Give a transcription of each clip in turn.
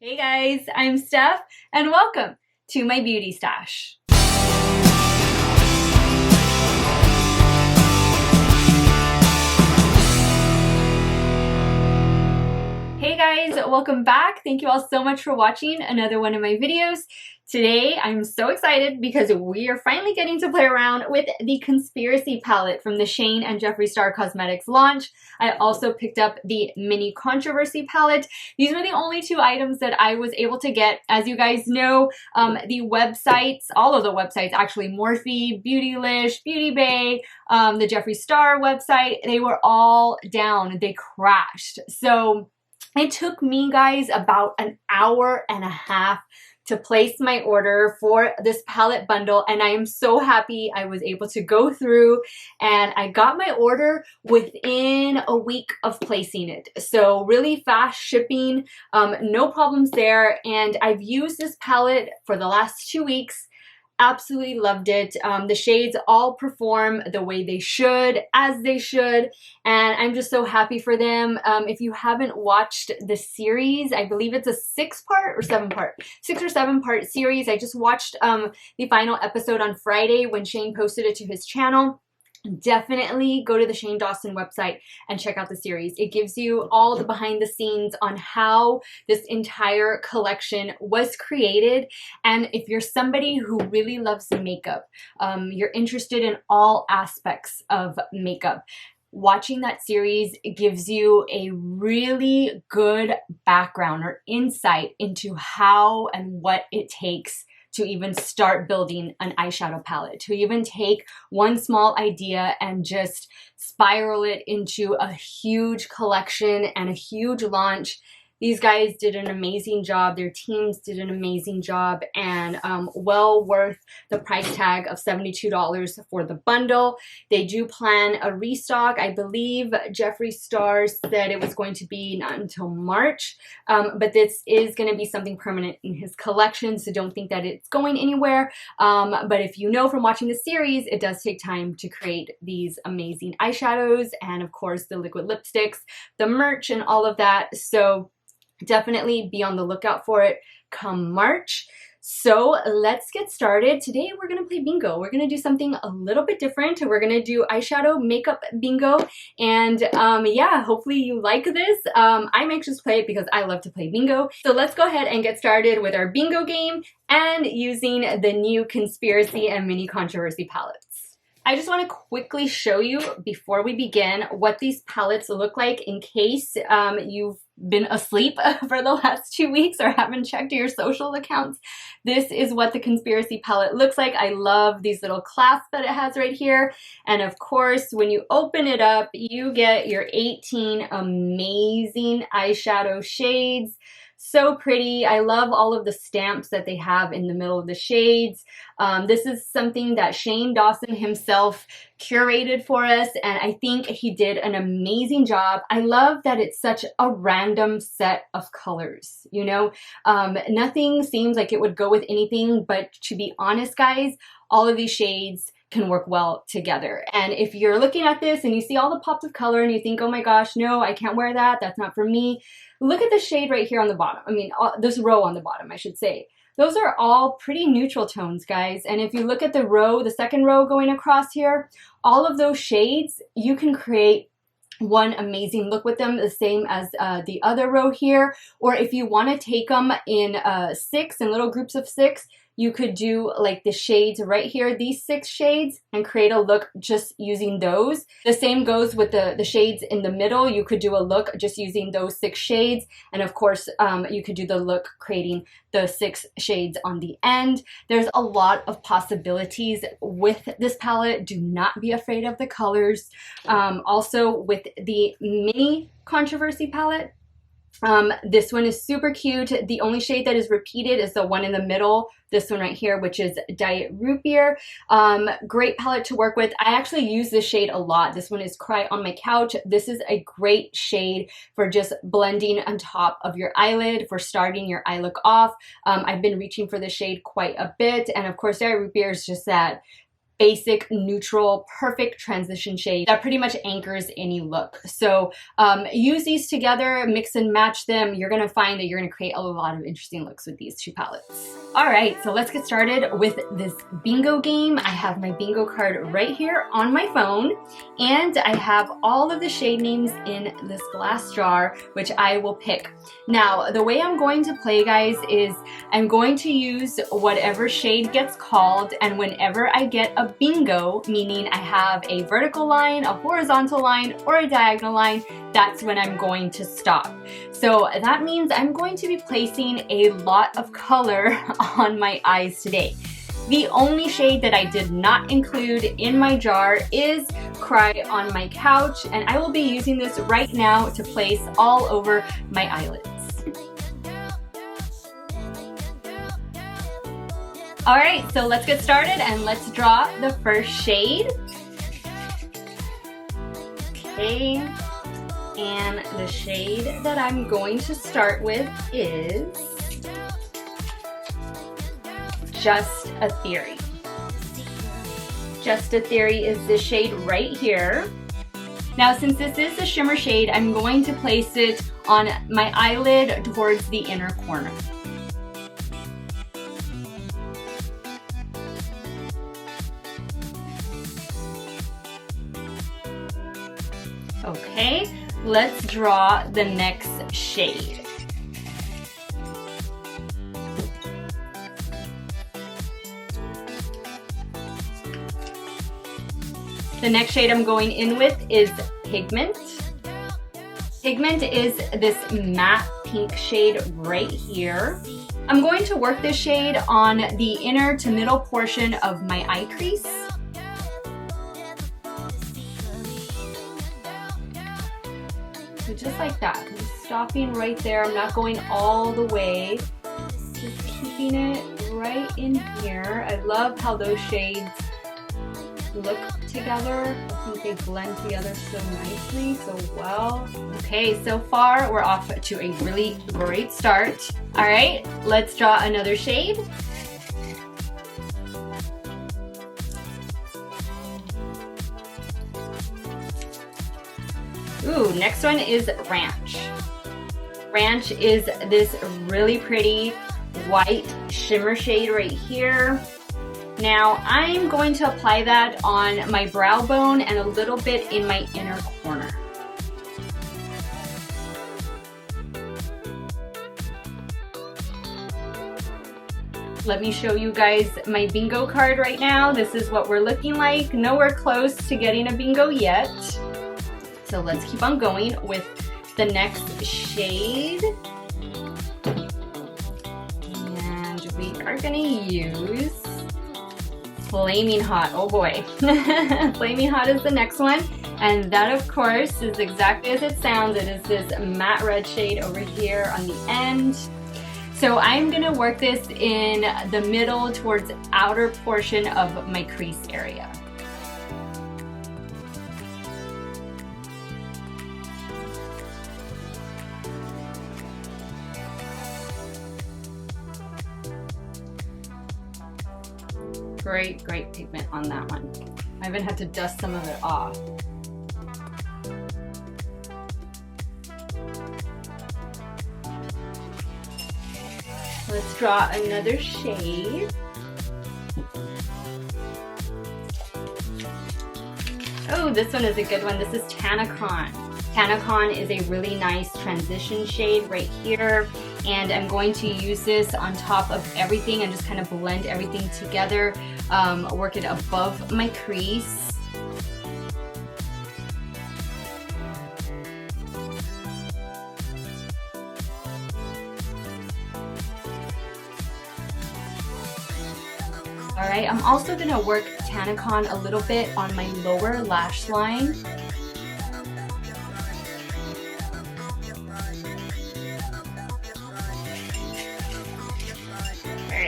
Hey guys, I'm Steff and welcome to my beauty stash. Hey guys, welcome back. Thank you all so much for watching another one of my videos. Today, I'm so excited because we are finally getting to play around with the Conspiracy palette from the Shane and Jeffree Star Cosmetics launch. I also picked up the Mini Controversy palette. These were the only two items that I was able to get. As you guys know, the websites, all of the websites actually, Morphe, Beautylish, Beauty Bay, the Jeffree Star website, they were all down. They crashed. So it took me, guys, about an hour and a half to place my order for this palette bundle, and I am so happy I was able to go through and I got my order within a week of placing it. So really fast shipping, no problems there, and I've used this palette for the last 2 weeks. Absolutely loved it. The shades all perform the way they should, as they should, and I'm just so happy for them. If you haven't watched the series, I believe it's a 6 or 7 part series. I just watched the final episode on Friday when Shane posted it to his channel. Definitely go to the Shane Dawson website and check out the series. It gives you all the behind the scenes on how this entire collection was created. And if you're somebody who really loves makeup, you're interested in all aspects of makeup, watching that series gives you a really good background or insight into how and what it takes to even start building an eyeshadow palette, to even take one small idea and just spiral it into a huge collection and a huge launch. These guys did an amazing job. Their teams did an amazing job, and well worth the price tag of $72 for the bundle. They do plan a restock. I believe Jeffree Star said it was going to be not until March, but this is going to be something permanent in his collection, so don't think that it's going anywhere. But if you know from watching the series, it does take time to create these amazing eyeshadows and, of course, the liquid lipsticks, the merch, and all of that. So definitely be on the lookout for it come March. So let's get started. Today we're gonna play bingo. We're gonna do something a little bit different. We're gonna do eyeshadow makeup bingo, and yeah, hopefully you like this. I'm anxious to play it because I love to play bingo. So let's go ahead and get started with our bingo game and using the new Conspiracy and Mini Controversy palettes. I just want to quickly show you before we begin what these palettes look like in case you've been asleep for the last 2 weeks or haven't checked your social accounts. This is what the Conspiracy palette looks like. I love these little clasps that it has right here. And of course, when you open it up, you get your 18 amazing eyeshadow shades. So pretty. I love all of the stamps that they have in the middle of the shades. This is something that Shane Dawson himself curated for us, and I think he did an amazing job. I love that it's such a random set of colors, you know? Nothing seems like it would go with anything, but to be honest, guys, all of these shades can work well together. And if you're looking at this and you see all the pops of color and you think, oh my gosh, no, I can't wear that, that's not for me, look at the shade right here on the bottom. I mean, this row on the bottom, I should say. Those are all pretty neutral tones, guys. And if you look at the row, the second row going across here, all of those shades, you can create one amazing look with them, the same as the other row here. Or if you want to take them in 6, in little groups of 6, you could do like the shades right here, these 6 shades, and create a look just using those. The same goes with the shades in the middle. You could do a look just using those 6 shades. And of course, you could do the look creating the 6 shades on the end. There's a lot of possibilities with this palette. Do not be afraid of the colors. Also with the Mini Controversy palette, this one is super cute. The only shade that is repeated is the one in the middle, this one right here, which is Diet Root Beer. Great palette to work with. I actually use this shade a lot. This one is Cry on My Couch. This is a great shade for just blending on top of your eyelid, for starting your eye look off. I've been reaching for this shade quite a bit, and of course Diet Root Beer is just that basic, neutral, perfect transition shade that pretty much anchors any look. So use these together, mix and match them. You're gonna find that you're gonna create a lot of interesting looks with these two palettes. All right, so let's get started with this bingo game. I have my bingo card right here on my phone, and I have all of the shade names in this glass jar, which I will pick. Now, the way I'm going to play, guys, is I'm going to use whatever shade gets called, and whenever I get a bingo, meaning I have a vertical line, a horizontal line, or a diagonal line, that's when I'm going to stop. So that means I'm going to be placing a lot of color on my eyes today. The only shade that I did not include in my jar is Cry on My Couch, and I will be using this right now to place all over my eyelids. All right, so let's get started and let's draw the first shade. Okay, and the shade that I'm going to start with is Just a Theory. Just a Theory is this shade right here. Now, since this is a shimmer shade, I'm going to place it on my eyelid towards the inner corner. Okay, let's draw the next shade. The next shade I'm going in with is Pigment. Pigment is this matte pink shade right here. I'm going to work this shade on the inner to middle portion of my eye crease. So just like that, I'm stopping right there. I'm not going all the way, just keeping it right in here. I love how those shades look together. I think they blend together so nicely, so well. Okay, so far we're off to a really great start. All right, let's draw another shade. Ooh, next one is Ranch. Ranch is this really pretty white shimmer shade right here. Now, I'm going to apply that on my brow bone and a little bit in my inner corner. Let me show you guys my bingo card right now. This is what we're looking like. Nowhere close to getting a bingo yet. So let's keep on going with the next shade. And we are gonna use Flaming Hot. Oh boy. Flaming Hot is the next one. And that, of course, is exactly as it sounds. It is this matte red shade over here on the end. So I'm gonna work this in the middle towards the outer portion of my crease area. Great, great pigment on that one. I even had to dust some of it off. Let's draw another shade. Oh, this one is a good one. This is Tanacon. Tanacon is a really nice transition shade right here. And I'm going to use this on top of everything and just kind of blend everything together, work it above my crease. All right, I'm also gonna work Tanacon a little bit on my lower lash line.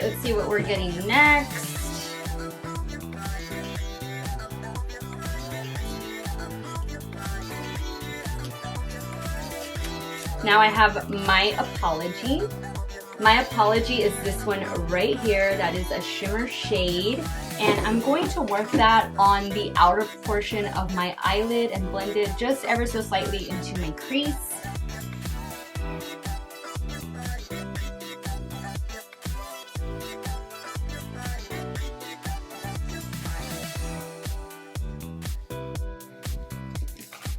Let's see what we're getting next. Now I have My Apology. My apology is this one right here. That is a shimmer shade. And I'm going to work that on the outer portion of my eyelid and blend it just ever so slightly into my crease.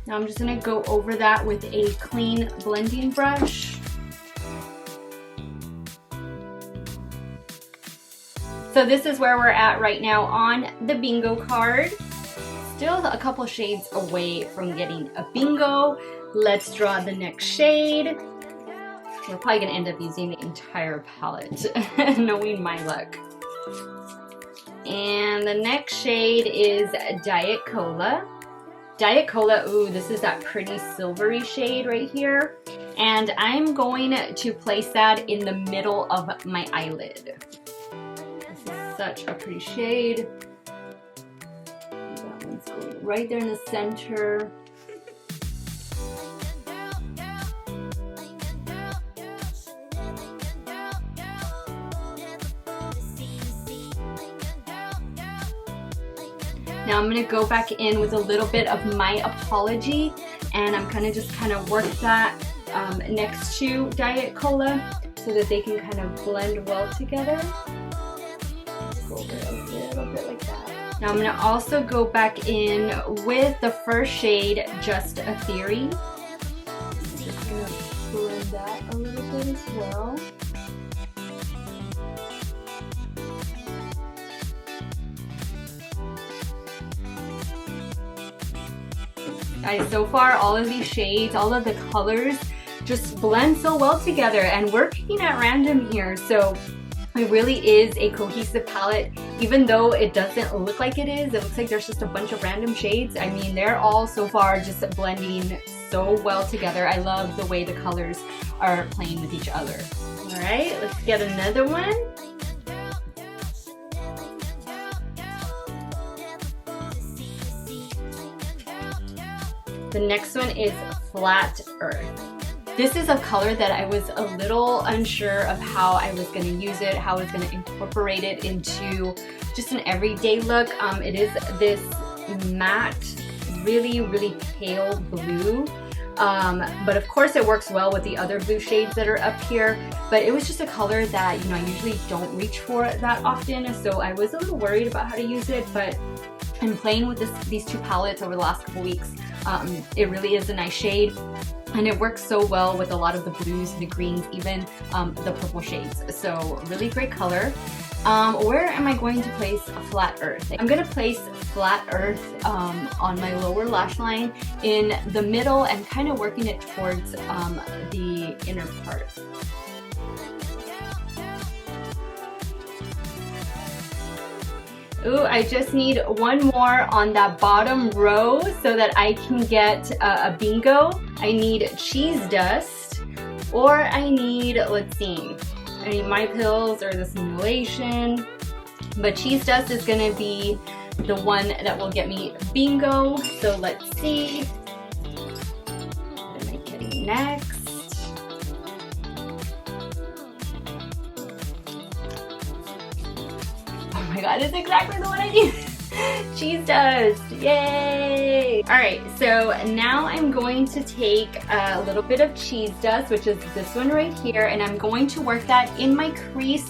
Now I'm just going to go over that with a clean blending brush. So this is where we're at right now on the bingo card. Still a couple shades away from getting a bingo. Let's draw the next shade. We're probably going to end up using the entire palette, knowing my luck. And the next shade is Diet Cola. Diet Cola, ooh, this is that pretty silvery shade right here. And I'm going to place that in the middle of my eyelid. This is such a pretty shade. That one's going right there in the center. Now I'm going to go back in with a little bit of My Apology, and I'm kind of work that next to Diet Cola so that they can kind of blend well together. Go over it a little bit like that. Now I'm going to also go back in with the first shade, Just a Theory. Just going to blend that a little bit as well. Guys, so far all of these shades, all of the colors just blend so well together, and we're picking at random here, so it really is a cohesive palette. Even though it doesn't look like it is, it looks like there's just a bunch of random shades. I mean, they're all so far just blending so well together. I love the way the colors are playing with each other. All right, let's get another one. The next one is Flat Earth. This is a color that I was a little unsure of how I was going to use it, how I was going to incorporate it into just an everyday look. It is this matte, really, really pale blue. But of course it works well with the other blue shades that are up here. But it was just a color that, you know, I usually don't reach for that often. So I was a little worried about how to use it, but I'm playing with these two palettes over the last couple weeks. It really is a nice shade, and it works so well with a lot of the blues, the greens, even the purple shades. So really great color. Where am I going to place Flat Earth? I'm going to place Flat Earth on my lower lash line in the middle and kind of working it towards the inner part. Ooh, I just need one more on that bottom row so that I can get a bingo. I need cheese dust, or I need, let's see, I need My Pills or the simulation. But cheese dust is gonna be the one that will get me bingo. So let's see. What am I getting next? Oh my god, it's exactly the one I need. Cheese dust, yay! Alright, so now I'm going to take a little bit of cheese dust, which is this one right here, and I'm going to work that in my crease,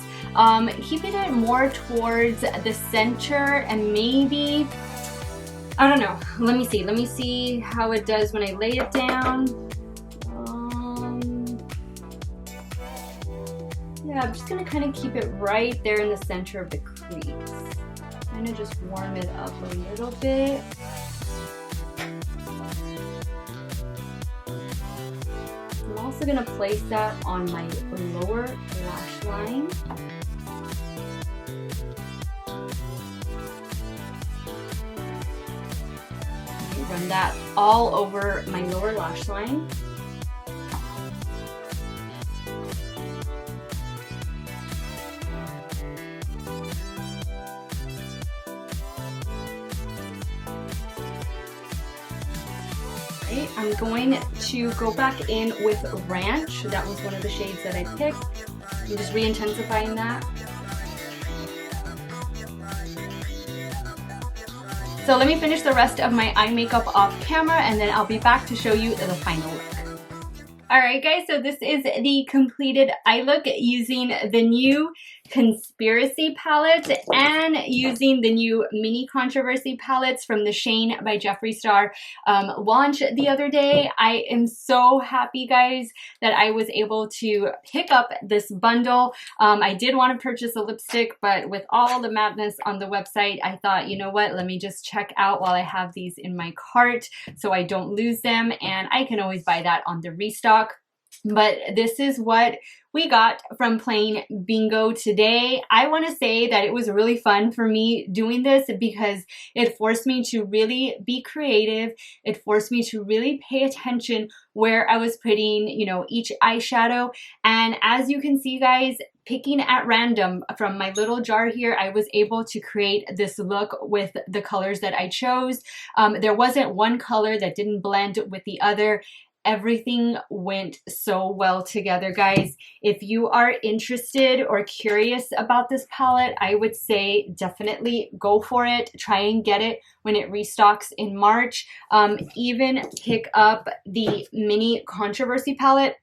keeping it more towards the center, and maybe, I don't know, let me see how it does when I lay it down. Yeah, I'm just gonna kind of keep it right there in the center of the crease. Kind of just warm it up a little bit. I'm also gonna place that on my lower lash line. Run that all over my lower lash line. I'm going to go back in with Ranch. That was one of the shades that I picked. I'm just re-intensifying that. So let me finish the rest of my eye makeup off camera, and then I'll be back to show you the final look. Alright guys, so this is the completed eye look using the new Conspiracy palette and using the new Mini Controversy palettes from the Shane by Jeffree Star launch the other day. I am so happy, guys, that I was able to pick up this bundle. I did want to purchase a lipstick, but with all the madness on the website, I thought, you know what, let me just check out while I have these in my cart so I don't lose them, and I can always buy that on the restock. But this is what we got from playing bingo today. I want to say that it was really fun for me doing this because it forced me to really be creative. It forced me to really pay attention where I was putting, you know, each eyeshadow. And as you can see, guys, picking at random from my little jar here, I was able to create this look with the colors that I chose. There wasn't one color that didn't blend with the other. Everything went so well together, guys. If you are interested or curious about this palette, I would say definitely go for it. Try and get it when it restocks in March. Even pick up the Mini Controversy palette.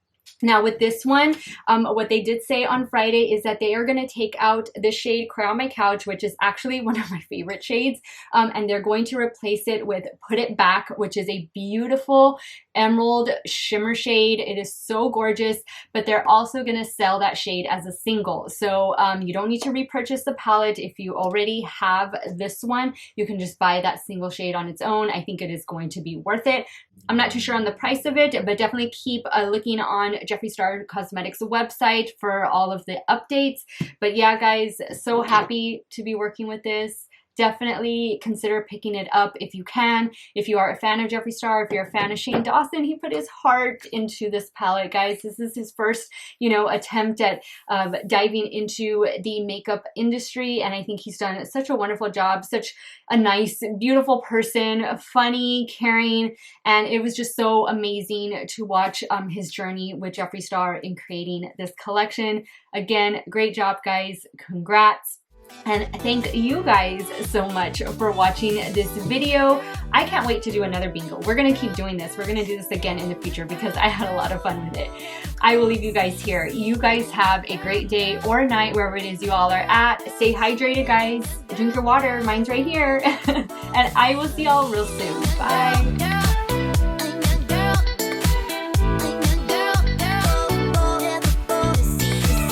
Now with this one, what they did say on Friday is that they are going to take out the shade Cry on My Couch, which is actually one of my favorite shades, and they're going to replace it with Put It Back, which is a beautiful emerald shimmer shade. It is so gorgeous, but they're also going to sell that shade as a single. So you don't need to repurchase the palette. If you already have this one, you can just buy that single shade on its own. I think it is going to be worth it. I'm not too sure on the price of it, but definitely keep looking on Jeffree Star Cosmetics website for all of the updates. But yeah, guys, so happy to be working with this. Definitely consider picking it up if you can. If you are a fan of Jeffree Star, if you're a fan of Shane Dawson, he put his heart into this palette, guys. This is his first, you know, attempt at diving into the makeup industry, and I think he's done such a wonderful job. Such a nice, beautiful person, funny, caring, and it was just so amazing to watch his journey with Jeffree Star in creating this collection. Again, great job, guys. Congrats. And thank you guys so much for watching this video. I can't wait to do another bingo. We're going to keep doing this. We're going to do this again in the future because I had a lot of fun with it. I will leave you guys here. You guys have a great day or night wherever it is you all are at. Stay hydrated, guys. Drink your water. Mine's right here. And I will see y'all real soon. Bye.